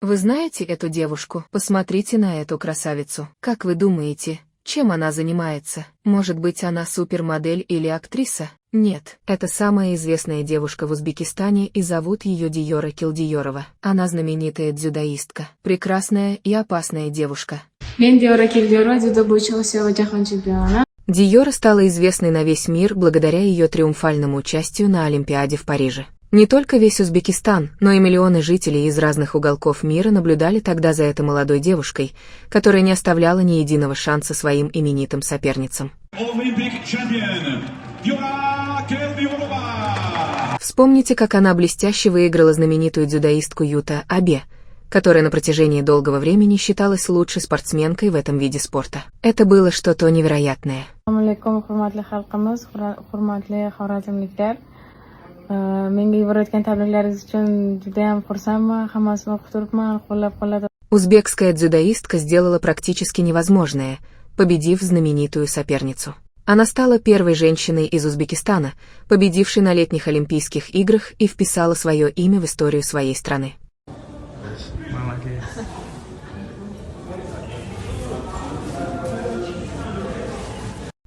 Вы знаете эту девушку? Посмотрите на эту красавицу. Как вы думаете, чем она занимается? Может быть, она супермодель или актриса? Нет, это самая известная девушка в Узбекистане, и зовут ее Дийора Келдиёрова. Она знаменитая дзюдоистка, прекрасная и опасная девушка. Дийора стала известной на весь мир благодаря ее триумфальному участию на Олимпиаде в Париже. Не только весь Узбекистан, но и миллионы жителей из разных уголков мира наблюдали тогда за этой молодой девушкой, которая не оставляла ни единого шанса своим именитым соперницам. Вспомните, как она блестяще выиграла знаменитую дзюдоистку Юта Абе, которая на протяжении долгого времени считалась лучшей спортсменкой в этом виде спорта. Это было что-то невероятное. Узбекская дзюдоистка сделала практически невозможное, победив знаменитую соперницу. Она стала первой женщиной из Узбекистана, победившей на летних Олимпийских играх, и вписала свое имя в историю своей страны.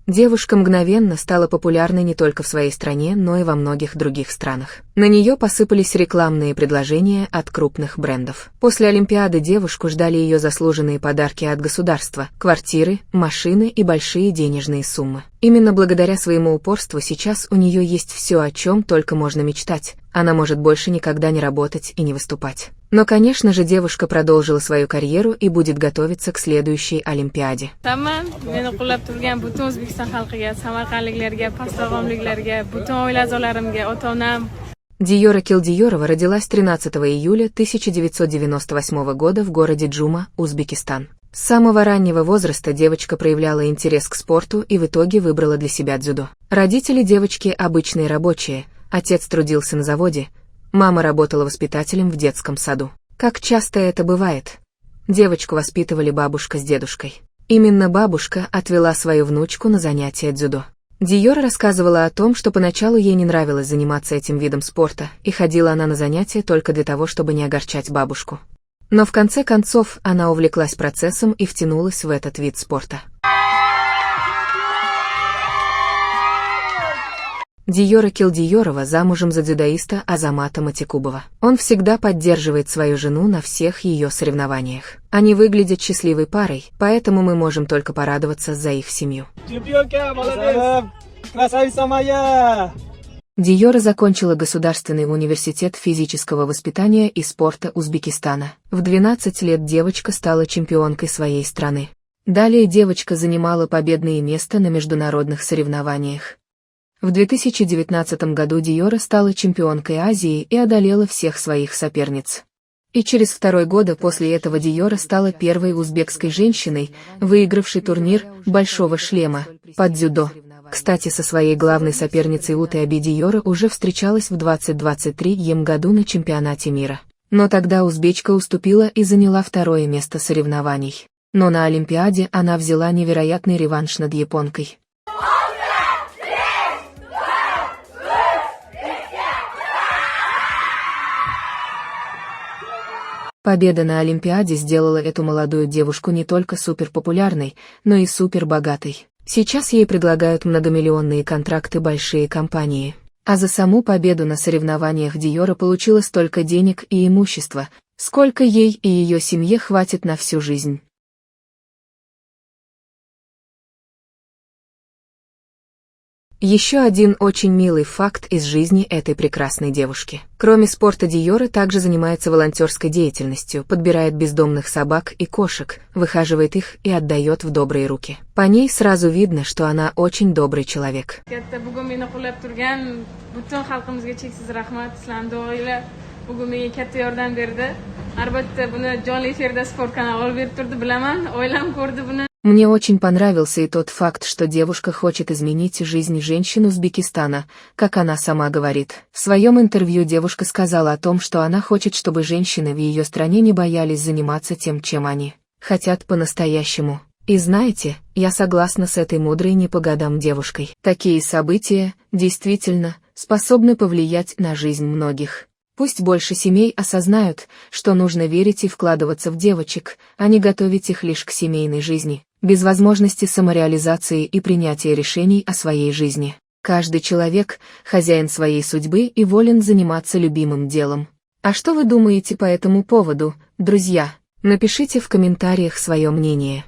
Девушка мгновенно стала популярной не только в своей стране, но и во многих других странах. На нее посыпались рекламные предложения от крупных брендов. После Олимпиады девушку ждали ее заслуженные подарки от государства, квартиры, машины и большие денежные суммы. Именно благодаря своему упорству сейчас у нее есть все, о чем только можно мечтать. Она может больше никогда не работать и не выступать. Но, конечно же, девушка продолжила свою карьеру и будет готовиться к следующей Олимпиаде. Дийора Келдиёрова родилась 13 июля 1998 года в городе Джума, Узбекистан. С самого раннего возраста девочка проявляла интерес к спорту и в итоге выбрала для себя дзюдо. Родители девочки обычные рабочие, отец трудился на заводе, мама работала воспитателем в детском саду. Как часто это бывает? Девочку воспитывали бабушка с дедушкой. Именно бабушка отвела свою внучку на занятия дзюдо. Дийора рассказывала о том, что поначалу ей не нравилось заниматься этим видом спорта, и ходила она на занятия только для того, чтобы не огорчать бабушку. Но в конце концов она увлеклась процессом и втянулась в этот вид спорта. Дийора Келдиёрова замужем за дзюдоиста Азамата Матикубова. Он всегда поддерживает свою жену на всех ее соревнованиях. Они выглядят счастливой парой, поэтому мы можем только порадоваться за их семью. Дийора закончила Государственный университет физического воспитания и спорта Узбекистана. В 12 лет девочка стала чемпионкой своей страны. Далее девочка занимала победное место на международных соревнованиях. В 2019 году Дийора стала чемпионкой Азии и одолела всех своих соперниц. И через 2 года после этого Дийора стала первой узбекской женщиной, выигравшей турнир «Большого шлема» по дзюдо. Кстати, со своей главной соперницей Ютой Абе Дийора уже встречалась в 2023 году на чемпионате мира. Но тогда узбечка уступила и заняла 2 место соревнований. Но на Олимпиаде она взяла невероятный реванш над японкой. Победа на Олимпиаде сделала эту молодую девушку не только суперпопулярной, но и супербогатой. Сейчас ей предлагают многомиллионные контракты большие компании. А за саму победу на соревнованиях Дийора получила столько денег и имущества, сколько ей и ее семье хватит на всю жизнь. Еще один очень милый факт из жизни этой прекрасной девушки. Кроме спорта, Дийора также занимается волонтерской деятельностью, подбирает бездомных собак и кошек, выхаживает их и отдает в добрые руки. По ней сразу видно, что она очень добрый человек. Мне очень понравился и тот факт, что девушка хочет изменить жизнь женщин Узбекистана, как она сама говорит. В своем интервью девушка сказала о том, что она хочет, чтобы женщины в ее стране не боялись заниматься тем, чем они хотят по-настоящему. И знаете, я согласна с этой мудрой не по годам девушкой. Такие события, действительно, способны повлиять на жизнь многих. Пусть больше семей осознают, что нужно верить и вкладываться в девочек, а не готовить их лишь к семейной жизни, без возможности самореализации и принятия решений о своей жизни. Каждый человек – хозяин своей судьбы и волен заниматься любимым делом. А что вы думаете по этому поводу, друзья? Напишите в комментариях свое мнение.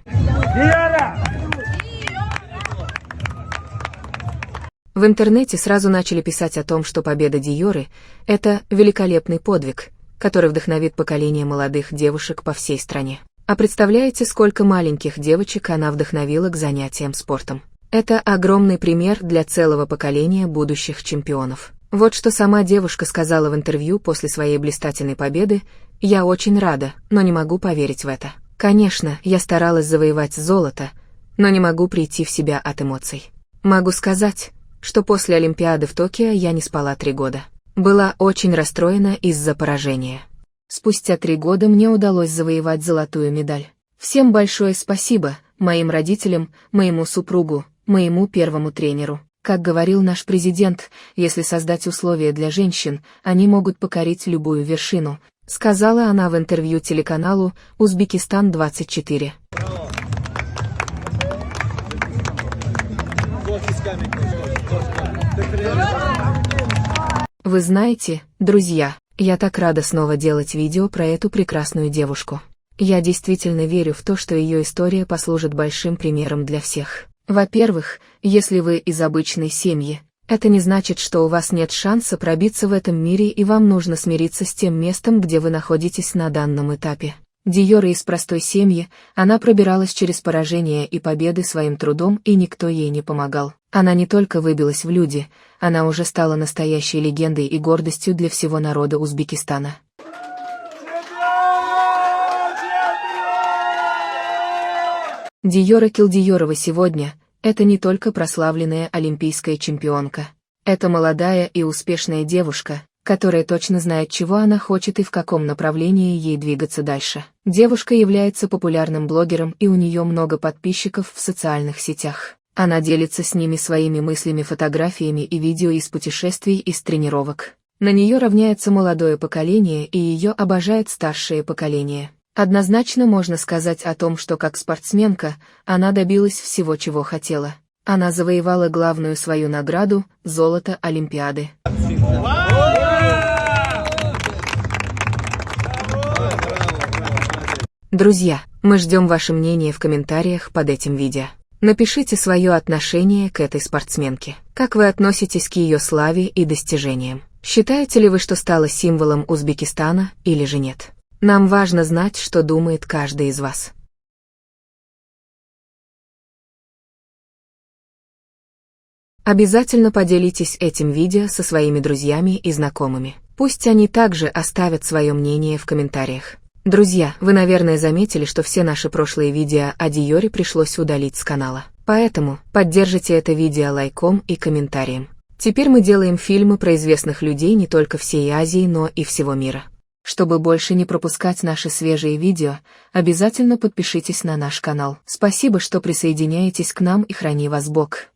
В интернете сразу начали писать о том, что победа Диоры – это великолепный подвиг, который вдохновит поколение молодых девушек по всей стране. А представляете, сколько маленьких девочек она вдохновила к занятиям спортом? Это огромный пример для целого поколения будущих чемпионов. Вот что сама девушка сказала в интервью после своей блистательной победы: «Я очень рада, но не могу поверить в это. Конечно, я старалась завоевать золото, но не могу прийти в себя от эмоций. Могу сказать, что после Олимпиады в Токио я не спала 3 года. Была очень расстроена из-за поражения. Спустя 3 года мне удалось завоевать золотую медаль. Всем большое спасибо, моим родителям, моему супругу, моему первому тренеру. Как говорил наш президент, если создать условия для женщин, они могут покорить любую вершину», сказала она в интервью телеканалу «Узбекистан-24». Вы знаете, друзья, я так рада снова делать видео про эту прекрасную девушку. Я действительно верю в то, что ее история послужит большим примером для всех. Во-первых, если вы из обычной семьи, это не значит, что у вас нет шанса пробиться в этом мире и вам нужно смириться с тем местом, где вы находитесь на данном этапе. Диора из простой семьи, она пробиралась через поражения и победы своим трудом, и никто ей не помогал. Она не только выбилась в люди, она уже стала настоящей легендой и гордостью для всего народа Узбекистана. Диора Килдиорова сегодня – это не только прославленная олимпийская чемпионка. Это молодая и успешная девушка, которая точно знает, чего она хочет и в каком направлении ей двигаться дальше. Девушка является популярным блогером, и у нее много подписчиков в социальных сетях. Она делится с ними своими мыслями, фотографиями и видео из путешествий и с тренировок. На нее равняется молодое поколение, и ее обожает старшее поколение. Однозначно можно сказать о том, что как спортсменка, она добилась всего, чего хотела. Она завоевала главную свою награду – золото Олимпиады. Друзья, мы ждем ваше мнение в комментариях под этим видео. Напишите свое отношение к этой спортсменке. Как вы относитесь к ее славе и достижениям? Считаете ли вы, что стала символом Узбекистана, или же нет? Нам важно знать, что думает каждый из вас. Обязательно поделитесь этим видео со своими друзьями и знакомыми. Пусть они также оставят свое мнение в комментариях. Друзья, вы, наверное, заметили, что все наши прошлые видео о Диоре пришлось удалить с канала. Поэтому поддержите это видео лайком и комментарием. Теперь мы делаем фильмы про известных людей не только всей Азии, но и всего мира. Чтобы больше не пропускать наши свежие видео, обязательно подпишитесь на наш канал. Спасибо, что присоединяетесь к нам, и храни вас Бог.